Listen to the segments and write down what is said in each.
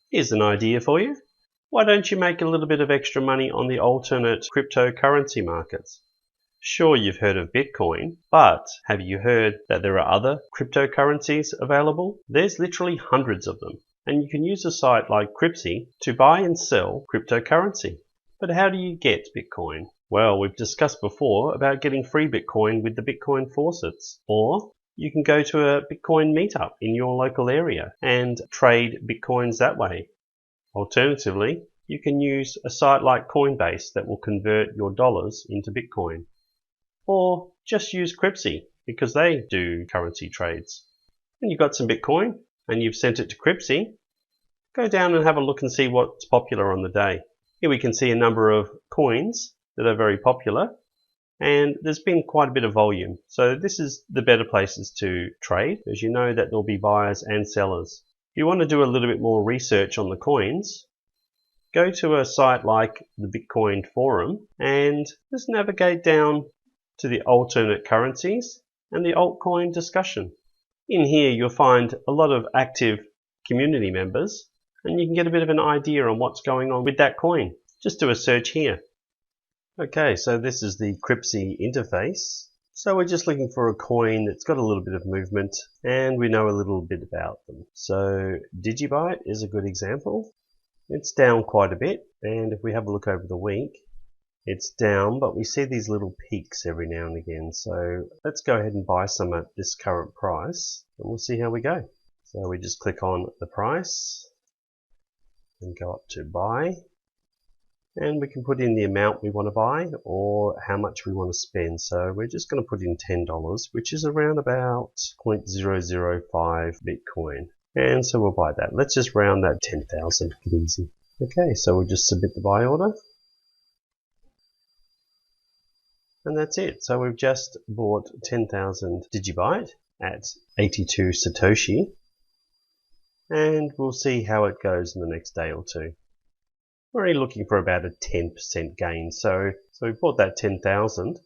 Here's an idea for you. Why don't you make a little bit of extra money on the alternate cryptocurrency markets? Sure, you've heard of Bitcoin, but have you heard that there are other cryptocurrencies available? There's literally hundreds of them, and you can use a site like Currencies to buy and sell cryptocurrency. But how do you get Bitcoin? Well, we've discussed before about getting free Bitcoin with the Bitcoin faucets, or you can go to a Bitcoin meetup in your local area and trade Bitcoins that way. Alternatively, you can use a site like Coinbase that will convert your dollars into Bitcoin. Or just use Currencies because they do currency trades. When you've got some Bitcoin and you've sent it to Currencies, go down and have a look and see what's popular on the day. Here we can see a number of coins that are very popular, and there's been quite a bit of volume. So this is the better places to trade, as you know that there'll be buyers and sellers. If you want to do a little bit more research on the coins, go to a site like the Bitcoin Forum and just navigate down to the alternate currencies and the altcoin discussion. In here you'll find a lot of active community members, and you can get a bit of an idea on what's going on with that coin. Just do a search here. Okay, so this is the Currencies interface. So we're just looking for a coin that's got a little bit of movement and we know a little bit about them. So Digibyte is a good example. It's down quite a bit, and if we have a look over the week, it's down, but we see these little peaks every now and again. So let's go ahead and buy some at this current price and we'll see how we go. So we just click on the price and go up to buy. And we can put in the amount we want to buy or how much we want to spend. So we're just going to put in $10, which is around about 0.005 Bitcoin. And so we'll buy that. Let's just round that 10,000, make it easy. Okay, so we'll just submit the buy order. And that's it. So we've just bought 10,000 Digibyte at 82 Satoshi. And we'll see how it goes in the next day or two. We're only looking for about a 10% gain. So we bought that 10,000.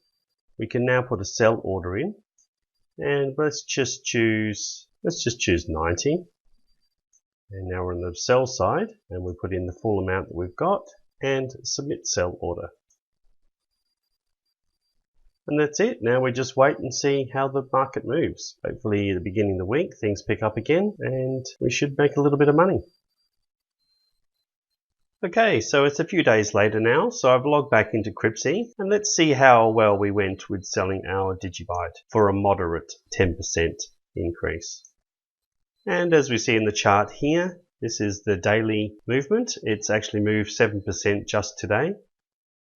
We can now put a sell order in, and let's just choose 90. And now we're on the sell side, and we put in the full amount that we've got and submit sell order. And that's it. Now we just wait and see how the market moves. Hopefully at the beginning of the week things pick up again and we should make a little bit of money. Okay, so it's a few days later now, so I've logged back into Currencies, and let's see how well we went with selling our Digibyte for a moderate 10% increase. And as we see in the chart here, this is the daily movement. It's actually moved 7% just today.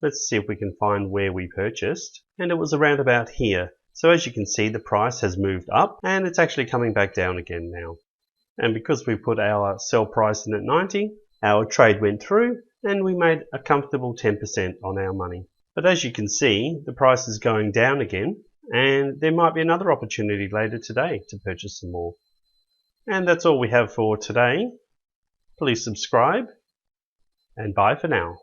Let's see if we can find where we purchased, and it was around about here. So as you can see, the price has moved up and it's actually coming back down again now. And because we put our sell price in at 90, our trade went through and we made a comfortable 10% on our money. But as you can see, the price is going down again, and there might be another opportunity later today to purchase some more. And that's all we have for today. Please subscribe, and bye for now.